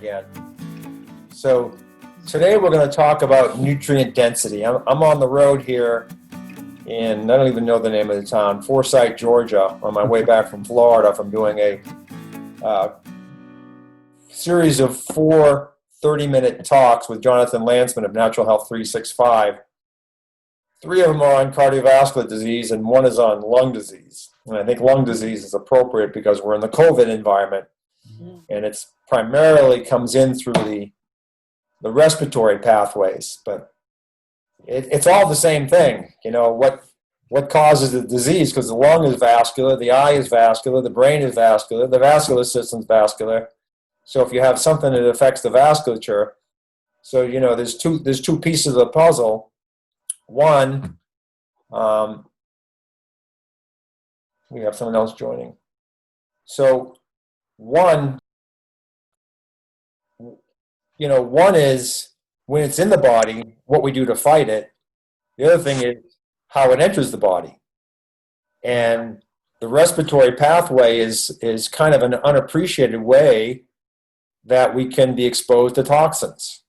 again. So today we're going to talk about nutrient density. I'm on the road here in, I don't even know the name of the town, Forsyth, Georgia, on my way back from Florida from doing a series of 4 30-minute talks with Jonathan Lansman of Natural Health 365. 3 of them are on cardiovascular disease and 1 is on lung disease. And I think lung disease is appropriate because we're in the COVID environment, and it's primarily comes in through the respiratory pathways. But it's all the same thing. You know, what causes the disease? Because the lung is vascular, the eye is vascular, the brain is vascular, the vascular system is vascular. So if you have something that affects the vasculature, so you know there's two pieces of the puzzle. One, we have someone else joining. So one is when it's in the body, what we do to fight it. The other thing is how it enters the body. And the respiratory pathway is kind of an unappreciated way that we can be exposed to toxins.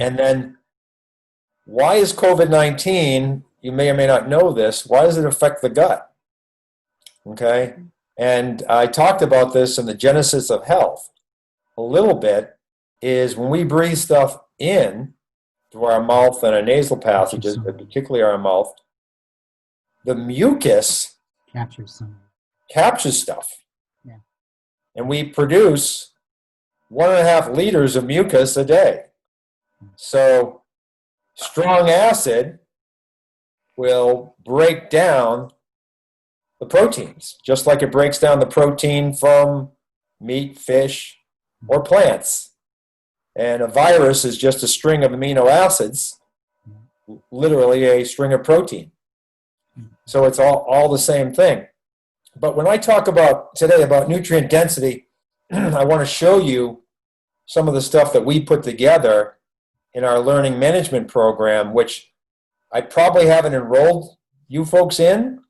And then why is COVID-19, you may or may not know this, why does it affect the gut? Okay? And I talked about this in the Genesis of Health a little bit, is when we breathe stuff in through our mouth and our nasal passages, but particularly our mouth, the mucus captures stuff. Yeah. And we produce 1.5 liters of mucus a day. So strong acid will break down the proteins, just like it breaks down the protein from meat, fish, or plants. And a virus is just a string of amino acids, literally a string of protein. So it's all the same thing. But when I talk about today about nutrient density, I want to show you some of the stuff that we put together in our learning management program, which I probably haven't enrolled you folks in.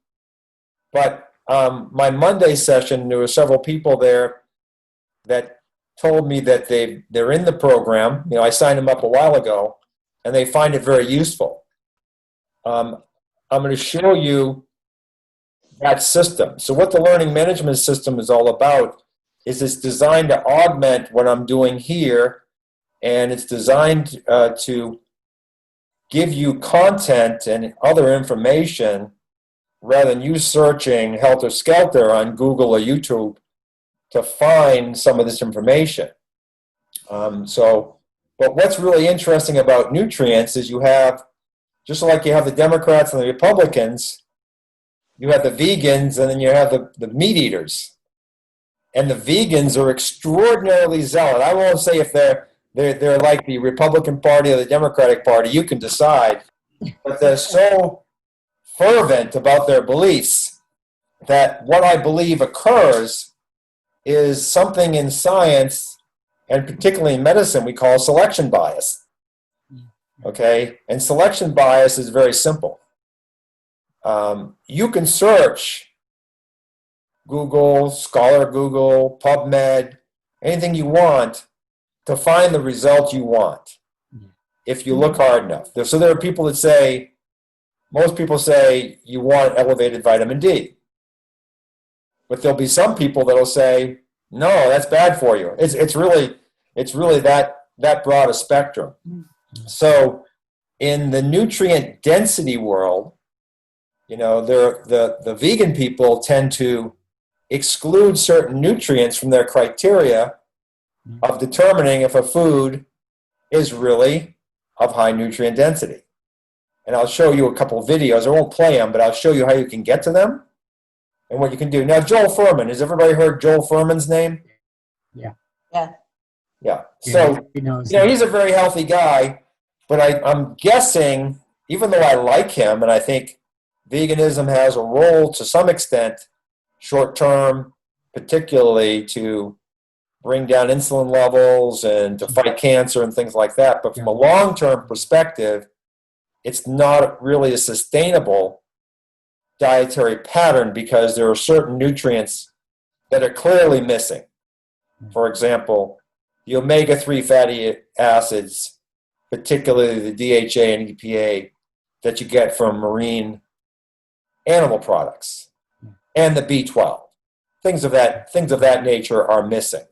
But my Monday session, there were several people there that told me that they're in the program. You know, I signed them up a while ago, and they find it very useful. I'm going to show you that system. So what the learning management system is all about is it's designed to augment what I'm doing here, and it's designed to give you content and other information rather than you searching helter-skelter on Google or YouTube to find some of this information. But what's really interesting about nutrients is you have, just like you have the Democrats and the Republicans, you have the vegans and then you have the meat eaters. And the vegans are extraordinarily zealot. I won't say if they're like the Republican Party or the Democratic Party, you can decide. But they're so fervent about their beliefs that what I believe occurs is something in science, and particularly in medicine, we call selection bias. Okay? And selection bias is very simple. You can search Google, Scholar Google, PubMed, anything you want to find the result you want if you look hard enough. So there are people that say, most people say you want elevated vitamin D. But there'll be some people that'll say, no, that's bad for you. It's really that broad a spectrum. So in the nutrient density world, you know, the vegan people tend to exclude certain nutrients from their criteria of determining if a food is really of high nutrient density. And I'll show you a couple of videos. I won't play them, but I'll show you how you can get to them and what you can do. Now, Joel Fuhrman, has everybody heard Joel Fuhrman's name? Yeah. Yeah. Yeah. So, you know, he's a very healthy guy, but I'm guessing, even though I like him, and I think veganism has a role to some extent, short term, particularly to bring down insulin levels and to fight cancer and things like that. But from a long-term perspective, it's not really a sustainable dietary pattern because there are certain nutrients that are clearly missing. For example, the omega-3 fatty acids, particularly the DHA and EPA that you get from marine animal products, and the B12. Things of that nature are missing.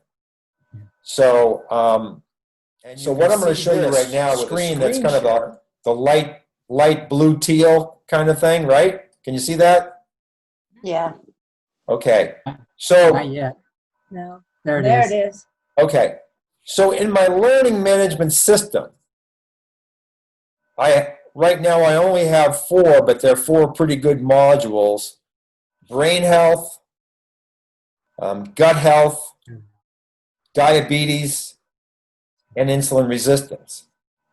So, so what I'm going to show you right now with a screen that's kind of the light blue teal kind of thing, right? Can you see that? Yeah. Okay. So Not yet. No. There It is. okay. So in my learning management system, right now I only have 4, but they're 4 pretty good modules: brain health, gut health, diabetes, and insulin resistance.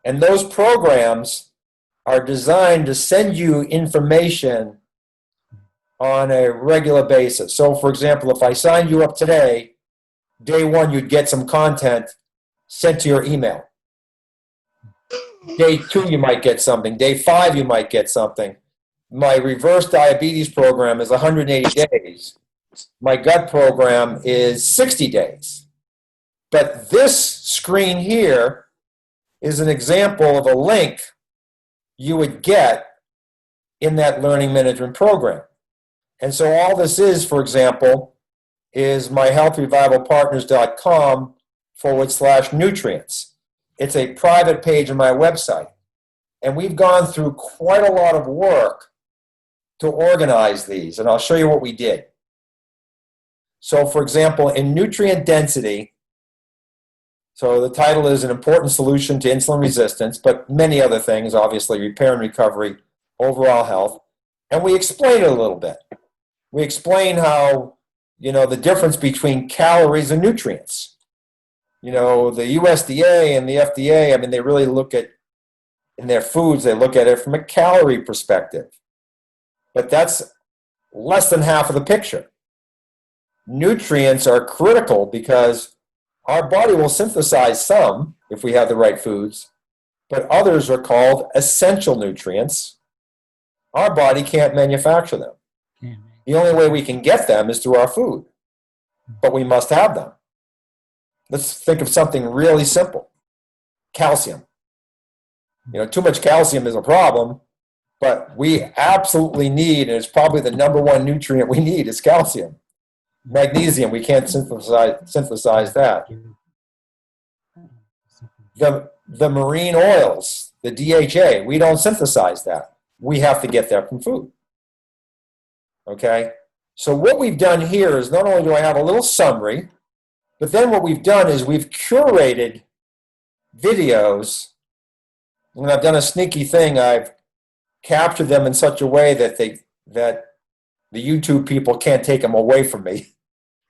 And those programs are designed to send you information on a regular basis. So, for example, if I signed you up today, day 1, you'd get some content sent to your email. Day 2, you might get something. Day 5, you might get something. My reverse diabetes program is 180 days. My gut program is 60 days. But this screen here is an example of a link you would get in that learning management program. And so all this is, for example, is myhealthrevivalpartners.com/nutrients. It's a private page on my website. And we've gone through quite a lot of work to organize these, and I'll show you what we did. So, for example, in nutrient density, so the title is An Important Solution to Insulin Resistance, but many other things, obviously, repair and recovery, overall health, and we explain it a little bit. We explain how, the difference between calories and nutrients. The USDA and the FDA, they really look at, in their foods, they look at it from a calorie perspective. But that's less than half of the picture. Nutrients are critical because our body will synthesize some if we have the right foods, but others are called essential nutrients. Our body can't manufacture them. The only way we can get them is through our food, but we must have them. Let's think of something really simple. Calcium. Too much calcium is a problem, but we absolutely need, and it's probably the number 1 nutrient we need, is calcium. Magnesium, we can't synthesize that. The marine oils, the DHA, we don't synthesize that. We have to get that from food. Okay? So what we've done here is not only do I have a little summary, but then what we've done is we've curated videos, and I've done a sneaky thing. I've captured them in such a way that the YouTube people can't take them away from me,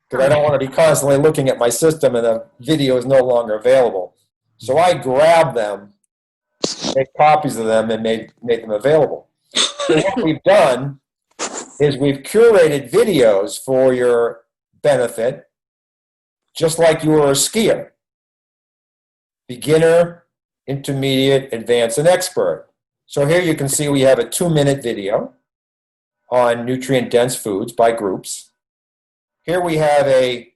because I don't want to be constantly looking at my system and the video is no longer available. So I grabbed them, made copies of them, and made them available. So what we've done is we've curated videos for your benefit, just like you were a skier. Beginner, intermediate, advanced, and expert. So here you can see we have a 2-minute video on nutrient-dense foods by groups. Here we have a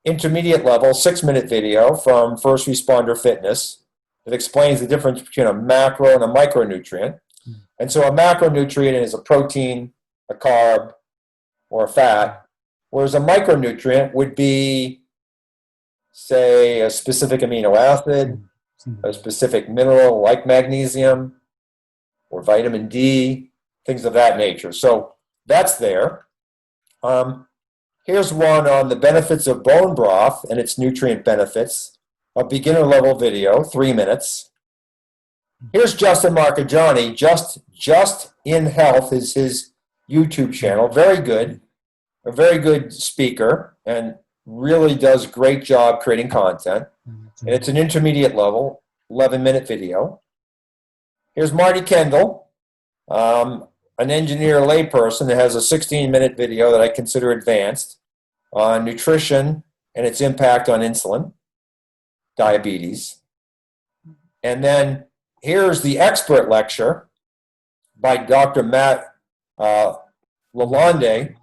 intermediate level 6-minute video from First Responder Fitness that explains the difference between a macro and a micronutrient. And so a macronutrient is a protein, a carb, or a fat, whereas a micronutrient would be, say, a specific amino acid, a specific mineral like magnesium, or vitamin D, things of that nature. So that's there. Here's one on the benefits of bone broth and its nutrient benefits, a beginner level video, 3 minutes. Here's Justin Marcagiani, Just in Health is his YouTube channel. Very good, a very good speaker, and really does a great job creating content. And it's an intermediate level, 11-minute video. Here's Marty Kendall, an engineer layperson that has a 16-minute video that I consider advanced on nutrition and its impact on insulin, diabetes. And then here's the expert lecture by Dr. Matt Lalonde.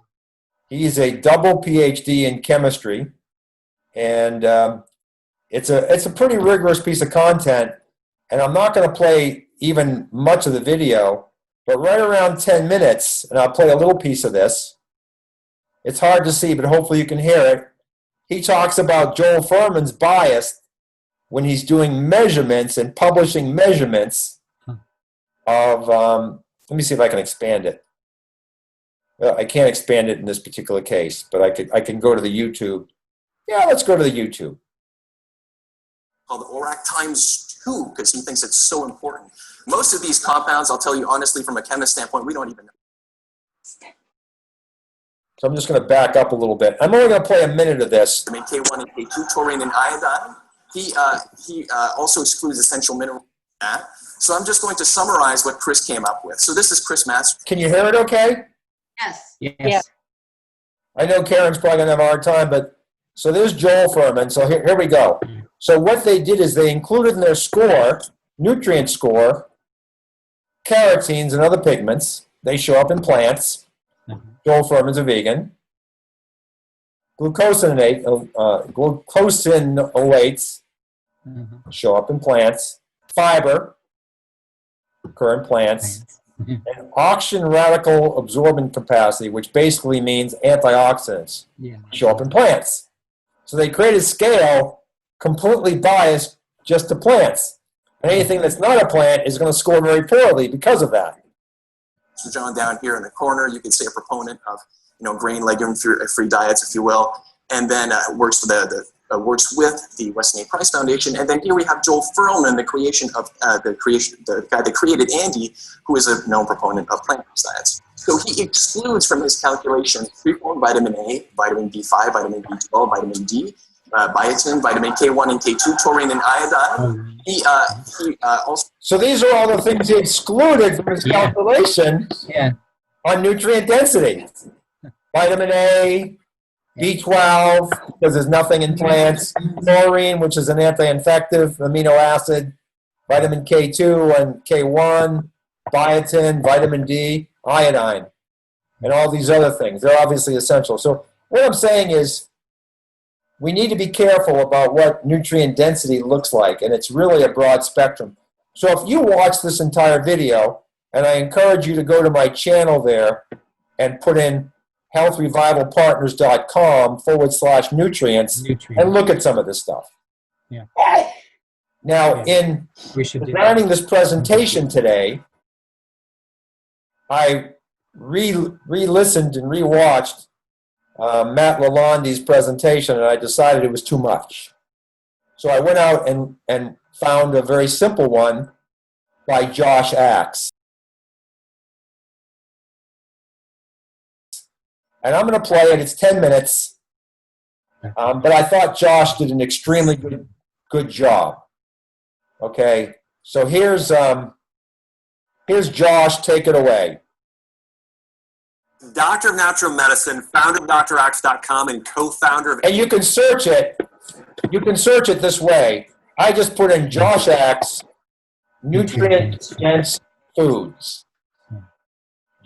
He's a double PhD in chemistry, and it's a pretty rigorous piece of content, and I'm not going to play even much of the video, but right around 10 minutes, and I'll play a little piece of this. It's hard to see, but hopefully you can hear it. He talks about Joel Fuhrman's bias when he's doing measurements and publishing measurements of, let me see if I can expand it. Well, I can't expand it in this particular case, but I can go to the YouTube. Yeah, let's go to the YouTube. Called ORAC ×2 because he thinks it's so important. Most of these compounds, I'll tell you honestly, from a chemist standpoint, we don't even know. So I'm just going to back up a little bit. I'm only going to play a minute of this. I mean, K1 and K2, taurine and iodine. He also excludes essential minerals. So I'm just going to summarize what Chris came up with. So this is Chris Masters. Can you hear it okay? Yes. Yeah. I know Karen's probably going to have a hard time, but so there's Joel Fuhrman. So here we go. So what they did is they included in their score, nutrient score, carotenes and other pigments. They show up in plants. Joel Fuhrman's a vegan. Glucosinolates show up in plants. Fiber occur in plants. And oxygen radical absorbent capacity, which basically means antioxidants, show up in plants. So they created scale completely biased just to plants. And anything that's not a plant is going to score very poorly because of that. So John down here in the corner, you could say a proponent of grain legume free diets, if you will, and then works with the Weston A. Price Foundation. And then here we have Joel Fuhrman, the guy that created Andy, who is a known proponent of plant-based diets. So he excludes from his calculations preformed vitamin A, vitamin B5, vitamin B12, vitamin D, biotin, vitamin K1 and K2, taurine and iodine. He also. So these are all the things he excluded from his calculation on nutrient density. Vitamin A, B12, because there's nothing in plants. Taurine, which is an anti-infective amino acid. Vitamin K2 and K1. Biotin, vitamin D, iodine, and all these other things. They're obviously essential. So what I'm saying is we need to be careful about what nutrient density looks like, and it's really a broad spectrum. So if you watch this entire video, and I encourage you to go to my channel there and put in healthrevivalpartners.com/nutrients and look at some of this stuff. Yeah. Now, in designing this presentation today, I re-listened and re-watched Matt Lalande's presentation, and I decided it was too much. So I went out and found a very simple one by Josh Axe. And I'm going to play it. It's 10 minutes. But I thought Josh did an extremely good job. Okay, so here's Josh. Take it away. Doctor of Natural Medicine, founder of draxe.com, and co-founder of... And you can search it. You can search it this way. I just put in Josh Axe, nutrient-dense foods.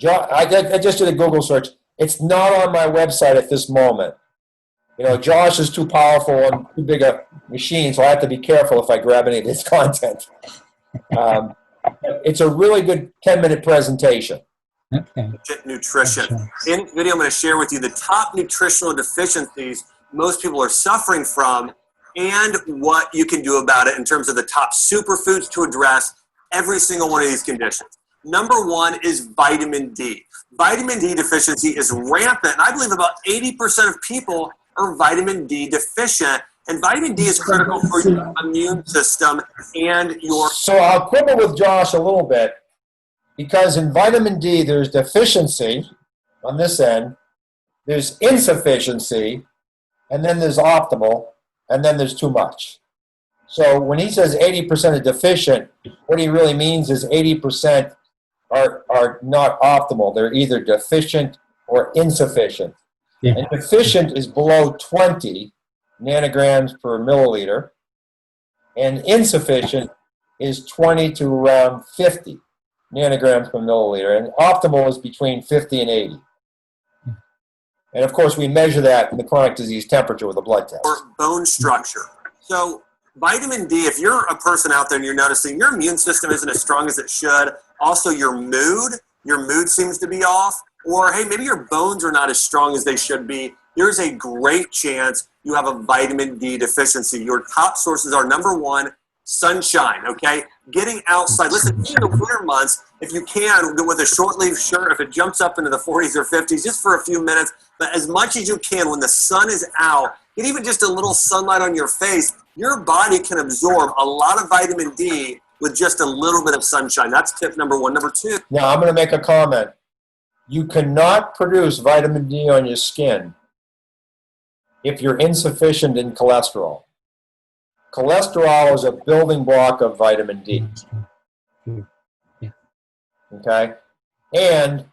I just did a Google search. It's not on my website at this moment. Josh is too powerful and too big a machine, so I have to be careful if I grab any of his content. It's a really good 10-minute presentation. Okay. Nutrition. In this video, I'm going to share with you the top nutritional deficiencies most people are suffering from and what you can do about it in terms of the top superfoods to address every single one of these conditions. Number one is vitamin D. Vitamin D deficiency is rampant, and I believe about 80% of people are vitamin D deficient, and vitamin D is critical for your immune system and your... So I'll quibble with Josh a little bit, because in vitamin D, there's deficiency on this end, there's insufficiency, and then there's optimal, and then there's too much. So when he says 80% is deficient, what he really means is 80% are not optimal. They're either deficient or insufficient. Yeah. And deficient is below 20 nanograms per milliliter, and insufficient is 20 to around 50 nanograms per milliliter, and optimal is between 50 and 80. And of course, we measure that in the chronic disease temperature with a blood test. Or bone structure. So vitamin D, if you're a person out there and you're noticing your immune system isn't as strong as it should, also your mood seems to be off, or hey, maybe your bones are not as strong as they should be, there's a great chance you have a vitamin D deficiency. Your top sources are, number one, sunshine, okay? Getting outside. Listen, in the winter months, if you can, with a short sleeve shirt, if it jumps up into the 40s or 50s, just for a few minutes, but as much as you can, when the sun is out, get even just a little sunlight on your face, your body can absorb a lot of vitamin D with just a little bit of sunshine. That's tip number one. Number two. Now, I'm going to make a comment. You cannot produce vitamin D on your skin if you're insufficient in cholesterol. Cholesterol is a building block of vitamin D. Okay? And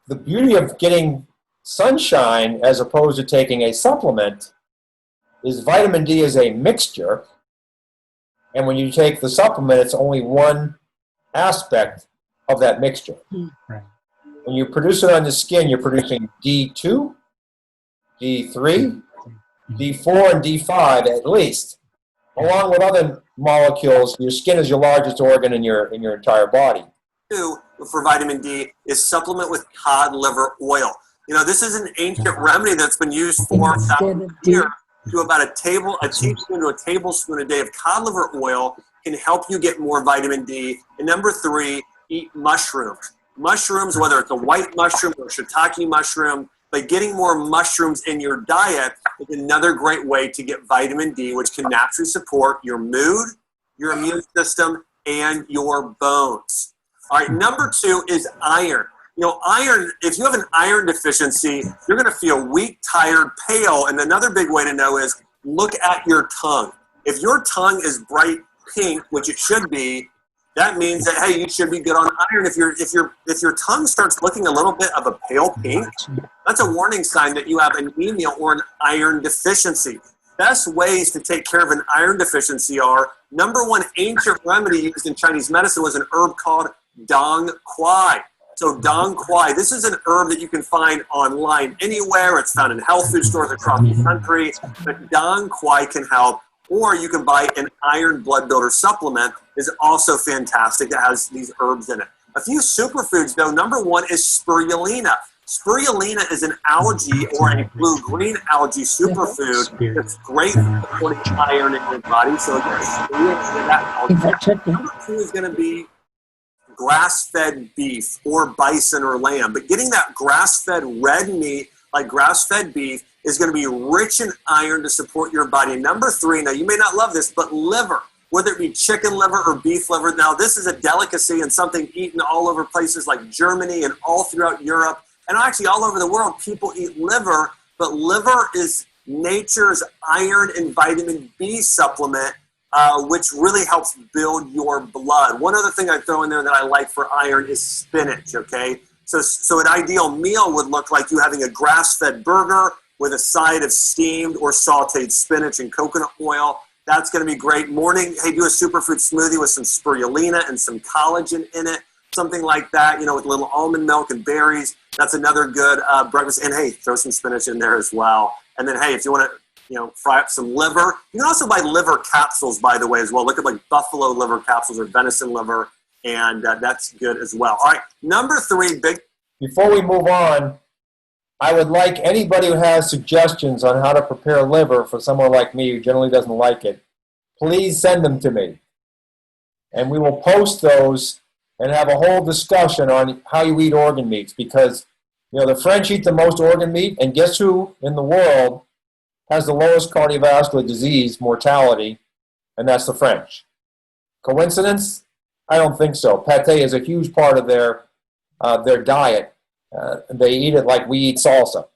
the beauty of getting sunshine as opposed to taking a supplement is vitamin D is a mixture. And when you take the supplement, it's only one aspect of that mixture. Right. When you produce it on the skin, you're producing D2, D3, D4, and D5 at least, along with other molecules. Your skin is your largest organ in your entire body. Two for vitamin D is supplement with cod liver oil. You know, this is an ancient remedy that's been used for thousands of years. To about a teaspoon to a tablespoon a day of cod liver oil can help you get more vitamin D. And number three, eat mushrooms. Mushrooms, whether it's a white mushroom or shiitake mushroom, but getting more mushrooms in your diet is another great way to get vitamin D, which can naturally support your mood, your immune system, and your bones. All right, number two is iron. You know, iron, if you have an iron deficiency, you're going to feel weak, tired, pale. And another big way to know is look at your tongue. If your tongue is bright pink, which it should be, that means that, hey, you should be good on iron. If your tongue starts looking a little bit of a pale pink, that's a warning sign that you have anemia or an iron deficiency. Best ways to take care of an iron deficiency are, number one, ancient remedy used in Chinese medicine was an herb called dong quai. So dong quai, this is an herb that you can find online anywhere. It's found in health food stores across the country. But dong quai can help. Or you can buy an iron blood builder supplement. Is also fantastic. It has these herbs in it. A few superfoods, though. Number one is spirulina. Spirulina is an algae or a blue-green algae superfood that's great for supporting iron in your body. So that algae. Number two is going to be grass-fed beef or bison or lamb. But getting that grass-fed red meat, like grass-fed beef, is going to be rich in iron to support your body. Number three, now you may not love this, but liver, whether it be chicken liver or beef liver. Now this is a delicacy and something eaten all over places like Germany and all throughout Europe. And actually all over the world, people eat liver, but liver is nature's iron and vitamin B supplement, which really helps build your blood. One other thing I throw in there that I like for iron is spinach, okay? So an ideal meal would look like you having a grass-fed burger with a side of steamed or sauteed spinach and coconut oil. That's going to be great. Morning, hey, do a superfood smoothie with some spirulina and some collagen in it, something like that, you know, with a little almond milk and berries. That's another good breakfast. And hey, throw some spinach in there as well. And then, hey, if you want to, you know, fry up some liver. You can also buy liver capsules, by the way, as well. Look at like buffalo liver capsules or venison liver, and that's good as well. All right, number three, big. Before we move on, I would like anybody who has suggestions on how to prepare liver for someone like me who generally doesn't like it, please send them to me. And we will post those and have a whole discussion on how you eat organ meats, because, you know, the French eat the most organ meat, and guess who in the world has the lowest cardiovascular disease mortality, and that's the French. Coincidence? I don't think so. Pate is a huge part of their diet. They eat it like we eat salsa,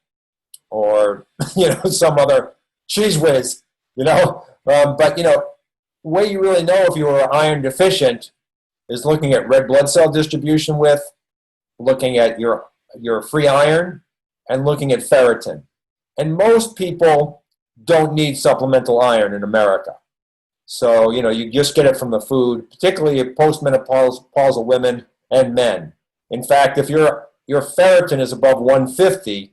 or you know, some other cheese whiz. You know, but you know, the way you really know if you are iron deficient is looking at red blood cell distribution with, looking at your free iron, and looking at ferritin. And most people don't need supplemental iron in America. So, you know, you just get it from the food, particularly postmenopausal women and men. In fact, if your ferritin is above 150,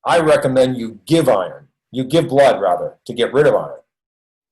I recommend you give iron. You give blood, rather, to get rid of iron.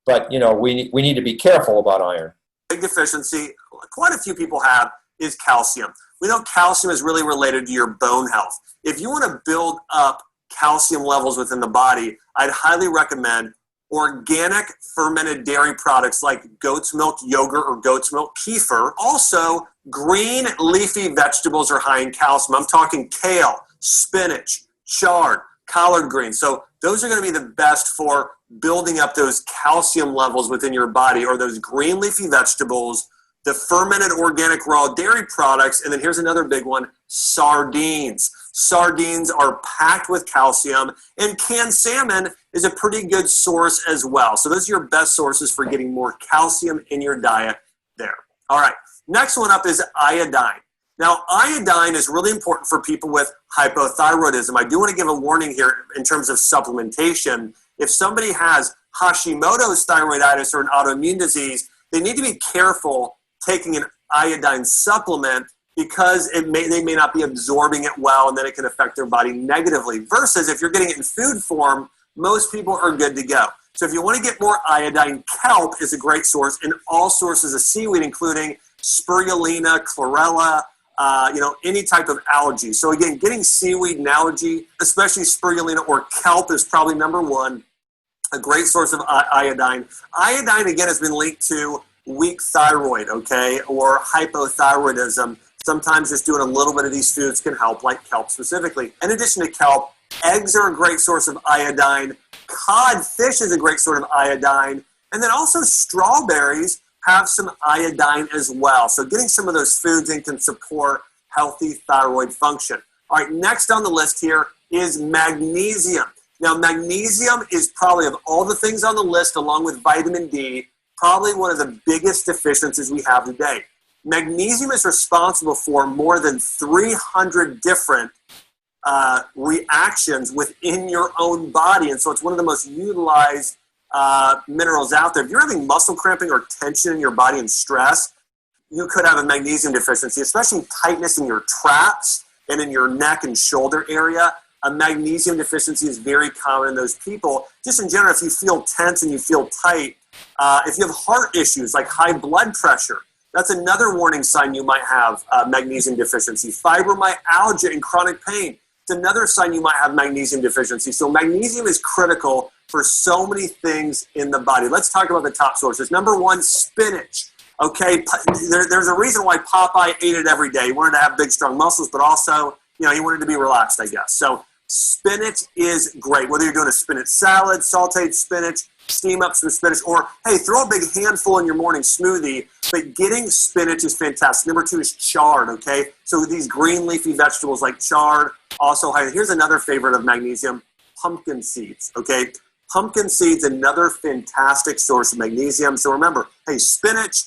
but, we need to be careful about iron. Big deficiency, quite a few people have, is calcium. We know calcium is really related to your bone health. If you want to build up calcium levels within the body, I'd highly recommend organic fermented dairy products like goat's milk yogurt or goat's milk kefir. Also, green leafy vegetables are high in calcium. I'm talking kale, spinach, chard, collard greens. So those are going to be the best for building up those calcium levels within your body, or those green leafy vegetables, the fermented organic raw dairy products, and then here's another big one, sardines. Sardines are packed with calcium, and canned salmon is a pretty good source as well. So those are your best sources for getting more calcium in your diet there. All right, next one up is iodine. Now, iodine is really important for people with hypothyroidism. I do want to give a warning here in terms of supplementation. If somebody has Hashimoto's thyroiditis or an autoimmune disease, they need to be careful taking an iodine supplement, because they may not be absorbing it well, and then it can affect their body negatively. Versus if you're getting it in food form, most people are good to go. So if you want to get more iodine, kelp is a great source, and all sources of seaweed, including spirulina, chlorella, any type of algae. So again, getting seaweed and algae, especially spirulina or kelp, is probably number one, a great source of iodine. Iodine, again, has been linked to weak thyroid, okay, or hypothyroidism. Sometimes just doing a little bit of these foods can help, like kelp specifically. In addition to kelp, eggs are a great source of iodine. Codfish is a great source of iodine. And then also strawberries have some iodine as well. So getting some of those foods in can support healthy thyroid function. All right, next on the list here is magnesium. Now, magnesium is probably, of all the things on the list, along with vitamin D, probably one of the biggest deficiencies we have today. Magnesium is responsible for more than 300 different reactions within your own body. And so it's one of the most utilized minerals out there. If you're having muscle cramping or tension in your body and stress, you could have a magnesium deficiency, especially tightness in your traps and in your neck and shoulder area. A magnesium deficiency is very common in those people. Just in general, if you feel tense and you feel tight, if you have heart issues like high blood pressure, that's another warning sign you might have magnesium deficiency. Fibromyalgia and chronic pain, it's another sign you might have magnesium deficiency. So magnesium is critical for so many things in the body. Let's talk about the top sources. Number one, spinach. Okay, there's a reason why Popeye ate it every day. He wanted to have big, strong muscles, but also, he wanted to be relaxed, I guess. So spinach is great. Whether you're doing a spinach salad, sauteed spinach, steam up some spinach, or, hey, throw a big handful in your morning smoothie, but getting spinach is fantastic. Number two is chard, okay? So these green leafy vegetables like chard, also high. Here's another favorite of magnesium, pumpkin seeds, okay? Pumpkin seeds, another fantastic source of magnesium. So remember, hey, spinach,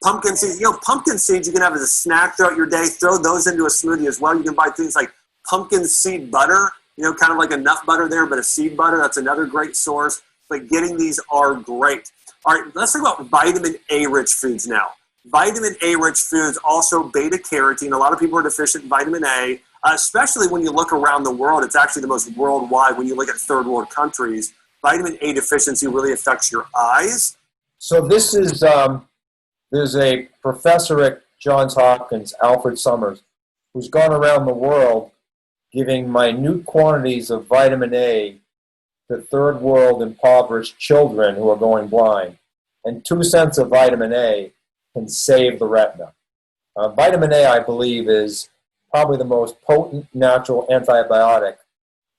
pumpkin seeds. Pumpkin seeds you can have as a snack throughout your day. Throw those into a smoothie as well. You can buy things like pumpkin seed butter, kind of like a nut butter there, but a seed butter. That's another great source. But getting these are great. All right, let's talk about vitamin A-rich foods now. Vitamin A-rich foods, also beta-carotene. A lot of people are deficient in vitamin A, especially when you look around the world. It's actually the most worldwide when you look at third world countries. Vitamin A deficiency really affects your eyes. So this is, there's a professor at Johns Hopkins, Alfred Summers, who's gone around the world giving minute quantities of vitamin A to third world impoverished children who are going blind. And 2 cents of vitamin A can save the retina. Vitamin A, I believe, is probably the most potent natural antibiotic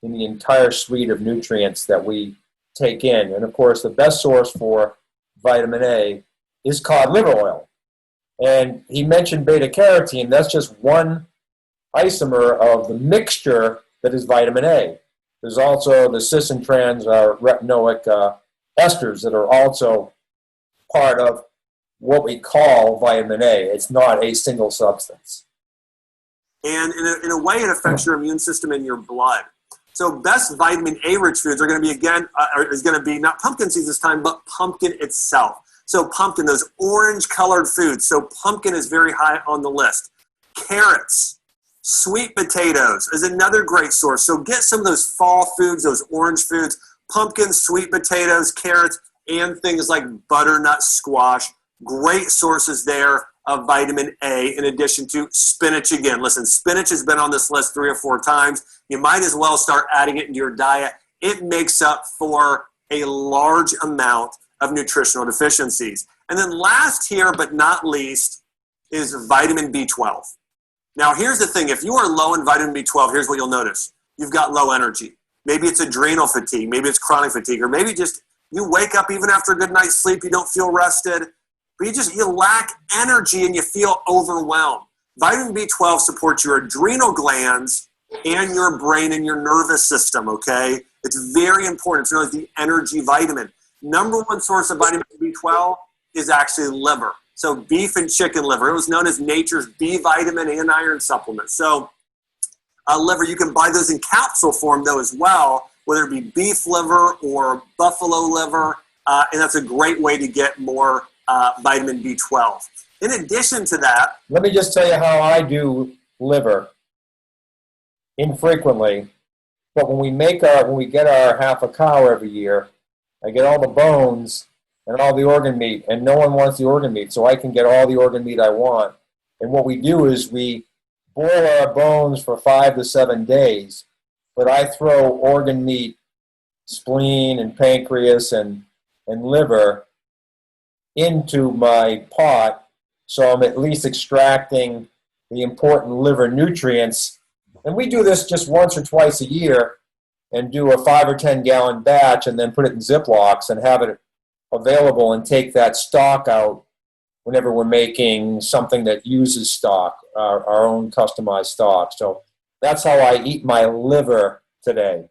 in the entire suite of nutrients that we take in. And of course, the best source for vitamin A is cod liver oil. And he mentioned beta-carotene. That's just one isomer of the mixture that is vitamin A. There's also the cis and trans retinoic esters that are also part of what we call vitamin A. It's not a single substance. And in a way, it affects your immune system and your blood. So best vitamin A-rich foods are going to be, not pumpkin seeds this time, but pumpkin itself. So pumpkin, those orange-colored foods. So pumpkin is very high on the list. Carrots. Sweet potatoes is another great source. So get some of those fall foods, those orange foods, pumpkins, sweet potatoes, carrots, and things like butternut squash. Great sources there of vitamin A, in addition to spinach again. Listen, spinach has been on this list 3 or 4 times. You might as well start adding it into your diet. It makes up for a large amount of nutritional deficiencies. And then last here, but not least, is vitamin B12. Now, here's the thing. If you are low in vitamin B12, here's what you'll notice. You've got low energy. Maybe it's adrenal fatigue. Maybe it's chronic fatigue. Or maybe just you wake up even after a good night's sleep, you don't feel rested. But you lack energy and you feel overwhelmed. Vitamin B12 supports your adrenal glands and your brain and your nervous system, okay? It's very important. It's known as the energy vitamin. Number one source of vitamin B12 is actually liver. So beef and chicken liver. It was known as nature's B vitamin and iron supplement. So liver, you can buy those in capsule form though as well, whether it be beef liver or buffalo liver. And that's a great way to get more vitamin B12. In addition to that, let me just tell you how I do liver. Infrequently, but when we get our half a cow every year, I get all the bones and all the organ meat, and no one wants the organ meat, so I can get all the organ meat I want. And what we do is we boil our bones for 5 to 7 days, but I throw organ meat, spleen and pancreas and liver into my pot, so I'm at least extracting the important liver nutrients. And we do this just once or twice a year and do a 5 or 10 gallon batch and then put it in Ziplocs and have it available and take that stock out whenever we're making something that uses stock, our own customized stock. So that's how I eat my liver today.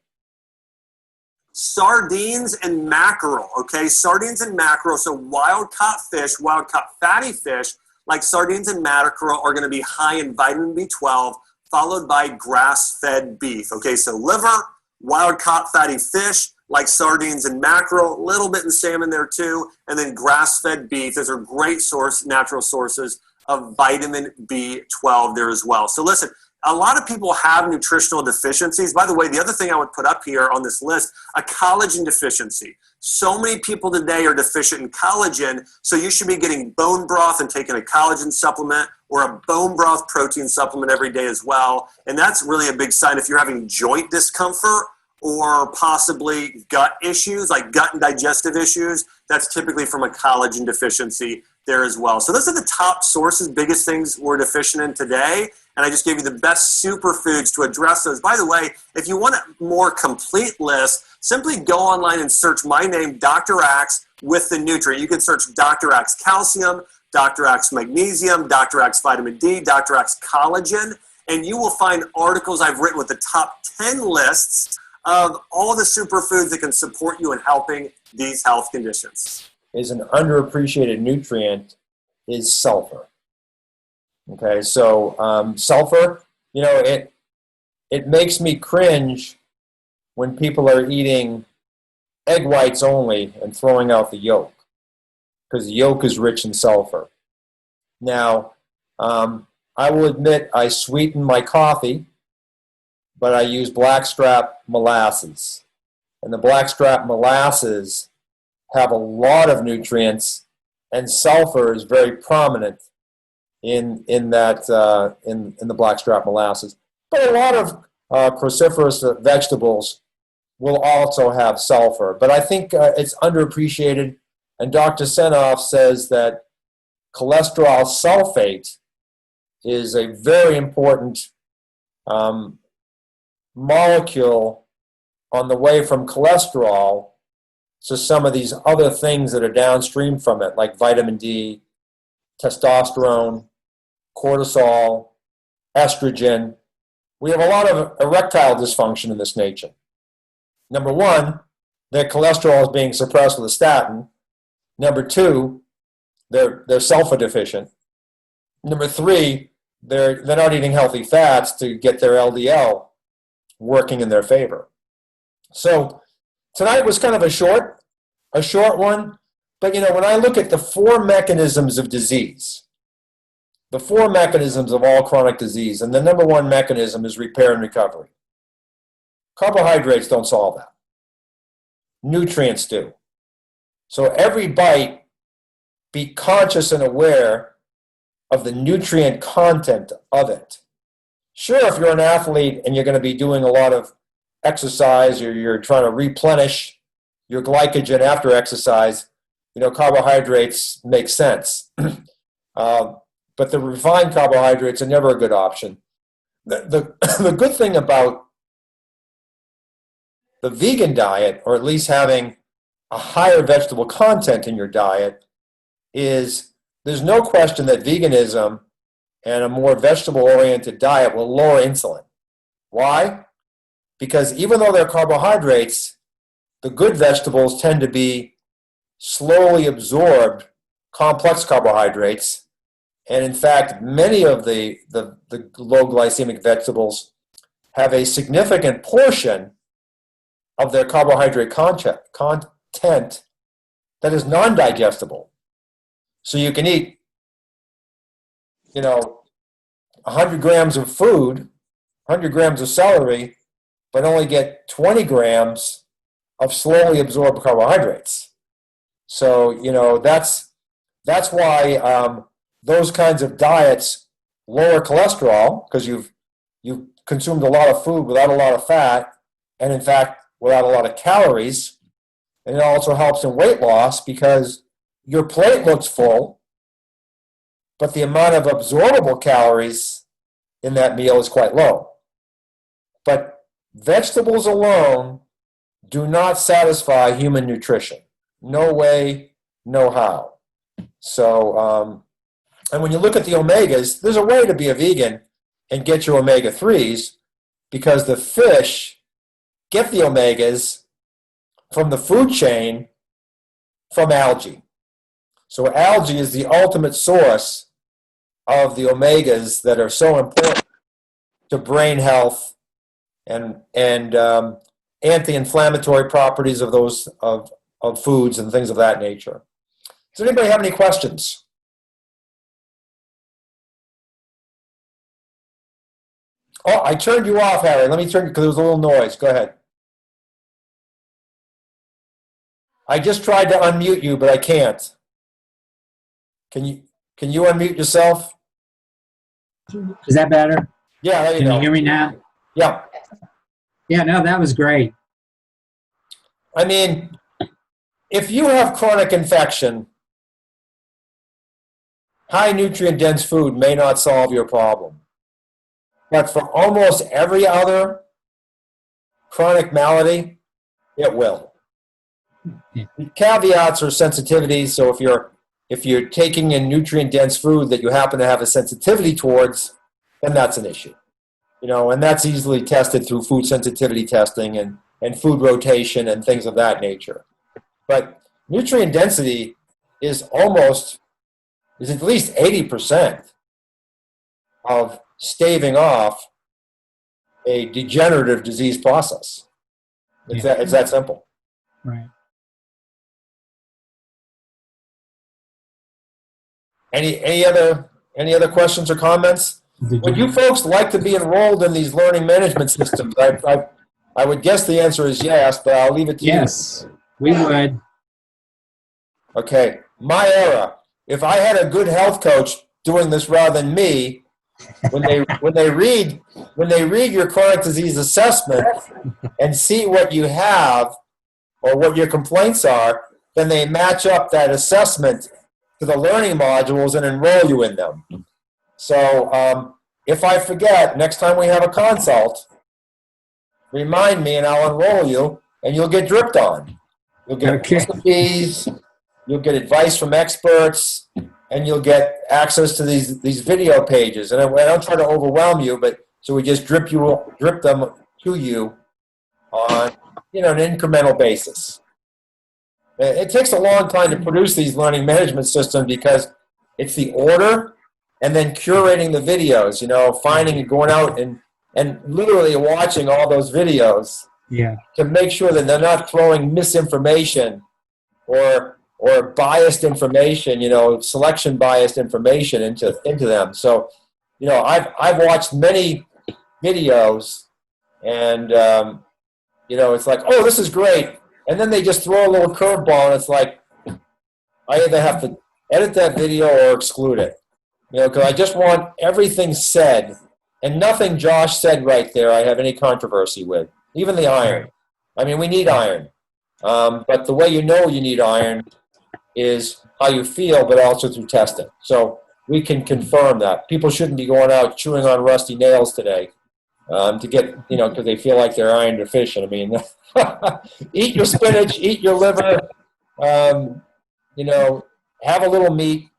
Sardines and mackerel, okay? Sardines and mackerel, so wild-caught fish, wild-caught fatty fish, like sardines and mackerel are going to be high in vitamin B12, followed by grass-fed beef, okay? So liver, wild-caught fatty fish, like sardines and mackerel, a little bit in salmon there too, and then grass-fed beef. Those are great natural sources of vitamin B12 there as well. So listen, a lot of people have nutritional deficiencies. By the way, the other thing I would put up here on this list, a collagen deficiency. So many people today are deficient in collagen, so you should be getting bone broth and taking a collagen supplement or a bone broth protein supplement every day as well. And that's really a big sign if you're having joint discomfort or possibly gut issues, like gut and digestive issues. That's typically from a collagen deficiency there as well. So those are the top sources, biggest things we're deficient in today. And I just gave you the best superfoods to address those. By the way, if you want a more complete list, simply go online and search my name, Dr. Axe, with the nutrient. You can search Dr. Axe calcium, Dr. Axe magnesium, Dr. Axe vitamin D, Dr. Axe collagen, and you will find articles I've written with the top 10 lists of all the superfoods that can support you in helping these health conditions. Is an underappreciated nutrient is sulfur. Okay, so sulfur, it makes me cringe when people are eating egg whites only and throwing out the yolk, because the yolk is rich in sulfur. Now, I will admit I sweeten my coffee, but I use blackstrap molasses. And the blackstrap molasses have a lot of nutrients, and sulfur is very prominent in the blackstrap molasses. But a lot of cruciferous vegetables will also have sulfur. But I think it's underappreciated, and Dr. Senoff says that cholesterol sulfate is a very important molecule on the way from cholesterol to some of these other things that are downstream from it, like vitamin D, testosterone, cortisol, estrogen. We have a lot of erectile dysfunction in this nation. Number one, their cholesterol is being suppressed with a statin. Number two, they're sulfur deficient. Number three, they're not eating healthy fats to get their LDL working in their favor. So tonight was kind of a short one, but when I look at the 4 mechanisms of disease, the 4 mechanisms of all chronic disease, and the number 1 mechanism is repair and recovery. Carbohydrates don't solve that. Nutrients do. So every bite, be conscious and aware of the nutrient content of it. Sure, if you're an athlete and you're going to be doing a lot of exercise, or you're trying to replenish your glycogen after exercise, carbohydrates make sense. But the refined carbohydrates are never a good option. The good thing about the vegan diet, or at least having a higher vegetable content in your diet, is there's no question that veganism and a more vegetable-oriented diet will lower insulin. Why? Because even though they're carbohydrates, the good vegetables tend to be slowly absorbed complex carbohydrates. And in fact, many of the low glycemic vegetables have a significant portion of their carbohydrate content that is non-digestible. So you can eat, 100 grams of food, 100 grams of celery, but only get 20 grams of slowly absorbed carbohydrates. So, that's why those kinds of diets lower cholesterol, because you've consumed a lot of food without a lot of fat, and in fact, without a lot of calories. And it also helps in weight loss because your plate looks full, but the amount of absorbable calories in that meal is quite low. But vegetables alone do not satisfy human nutrition. No way, no how. So, and when you look at the omegas, there's a way to be a vegan and get your omega-3s, because the fish get the omegas from the food chain from algae. So algae is the ultimate source of the omegas that are so important to brain health and anti-inflammatory properties of those of foods and things of that nature. Does anybody have any questions? Oh, I turned you off, Harry. Let me turn you, because there was a little noise. Go ahead. I just tried to unmute you, but I can't. Can you unmute yourself? Is that better? Yeah, there you Can go. you hear me now? Yeah. Yeah, no, that was great. I mean, if you have chronic infection, high nutrient dense food may not solve your problem. But for almost every other chronic malady, it will. Yeah. The caveats are sensitivities. So if you're taking in nutrient dense food that you happen to have a sensitivity towards, then that's an issue. And that's easily tested through food sensitivity testing and food rotation and things of that nature. But nutrient density is at least 80% of staving off a degenerative disease process. It's that simple. Right. Any other questions or comments? Did Would you folks like to be enrolled in these learning management systems? I would guess the answer is yes, but I'll leave it to you. Yes, we would. Okay, my era. If I had a good health coach doing this rather than me, when they read your chronic disease assessment and see what you have or what your complaints are, then they match up that assessment to the learning modules and enroll you in them. So if I forget, next time we have a consult, remind me and I'll enroll you, and you'll get dripped on. You'll get recipes, you'll get advice from experts, and you'll get access to these video pages. And I don't try to overwhelm you, but so we just drip them to you on an incremental basis. It takes a long time to produce these learning management systems because it's the order and then curating the videos, finding and going out and literally watching all those videos to make sure that they're not throwing misinformation or biased information, selection biased information into them. So, I've watched many videos and, it's like, oh, this is great. And then they just throw a little curveball and it's like, I either have to edit that video or exclude it. Because I just want everything said, and nothing Josh said right there I have any controversy with, even the iron. I mean, we need iron. But the way you know you need iron is how you feel, but also through testing. So we can confirm that. People shouldn't be going out chewing on rusty nails today to get, because they feel like they're iron deficient. I mean, eat your spinach, eat your liver, have a little meat.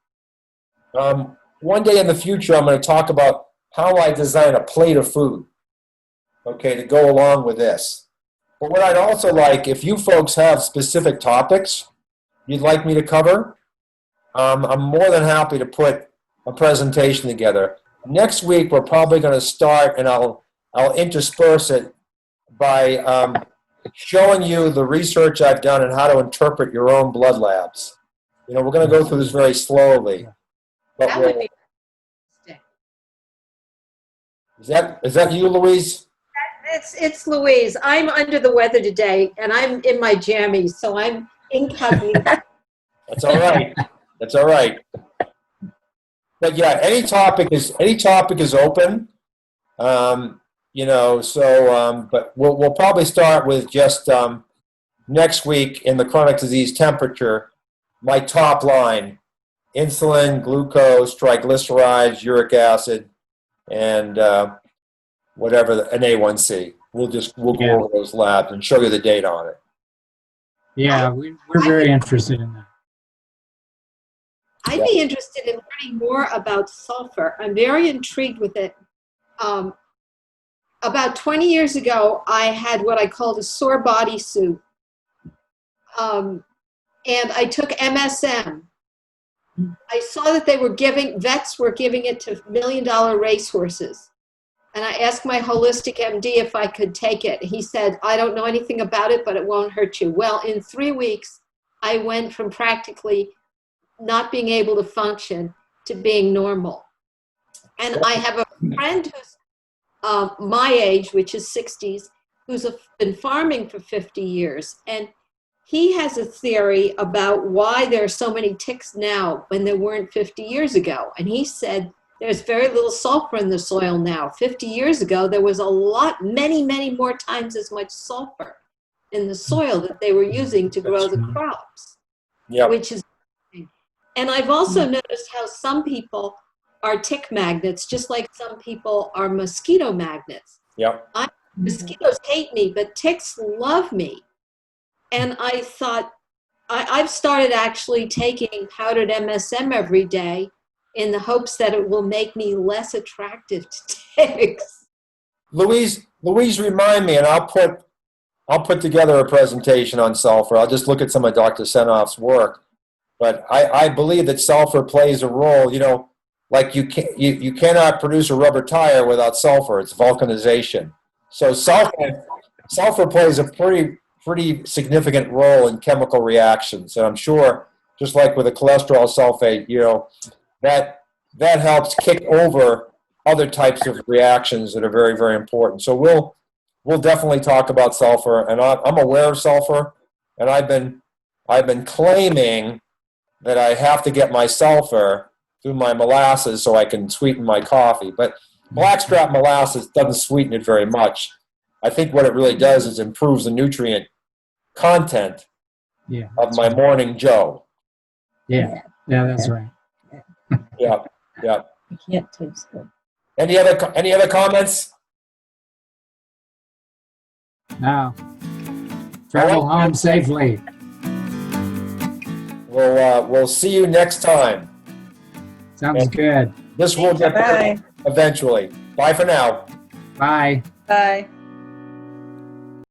One day in the future, I'm going to talk about how I design a plate of food, okay, to go along with this. But what I'd also like, if you folks have specific topics you'd like me to cover, I'm more than happy to put a presentation together. Next week, we're probably going to start, and I'll intersperse it by showing you the research I've done and how to interpret your own blood labs. We're going to go through this very slowly. But That would be interesting. is that you, Louise? It's Louise. I'm under the weather today, and I'm in my jammies, so I'm incognito. That's all right. That's all right. But yeah, any topic is open. But we'll probably start with just next week in the chronic disease temperature, my top line: insulin, glucose, triglycerides, uric acid, and whatever, an A1C. We'll go over those labs and show you the data on it. Yeah, we're very interested in that. I'd be interested in learning more about sulfur. I'm very intrigued with it. About 20 years ago, I had what I called a sore body suit. And I took MSM. I saw that vets were giving it to $1 million racehorses. And I asked my holistic MD if I could take it. He said, I don't know anything about it, but it won't hurt you. Well, in 3 weeks, I went from practically not being able to function to being normal. And I have a friend who's my age, which is 60s, who's been farming for 50 years. And he has a theory about why there are so many ticks now when there weren't 50 years ago. And he said there's very little sulfur in the soil now. 50 years ago, there was many, many more times as much sulfur in the soil that they were using to grow the crops, which is, and I've also noticed how some people are tick magnets, just like some people are mosquito magnets. Yep. Mosquitoes hate me, but ticks love me. And I thought, I've started actually taking powdered MSM every day in the hopes that it will make me less attractive to ticks. Louise, remind me, and I'll put together a presentation on sulfur. I'll just look at some of Dr. Senoff's work. But I believe that sulfur plays a role, like you cannot produce a rubber tire without sulfur. It's vulcanization. So sulfur plays a pretty significant role in chemical reactions. And I'm sure, just like with a cholesterol sulfate, that helps kick over other types of reactions that are very, very important. So we'll definitely talk about sulfur. And I'm aware of sulfur, and I've been claiming that I have to get my sulfur through my molasses so I can sweeten my coffee. But blackstrap molasses doesn't sweeten it very much. I think what it really does is improves the nutrient content of my morning Joe. Yeah, that's right. Yeah. You can't taste good. Any other comments? No. Travel home safely. We'll see you next time. Sounds good. This will get Bye. eventually. Bye for now. Bye. Bye.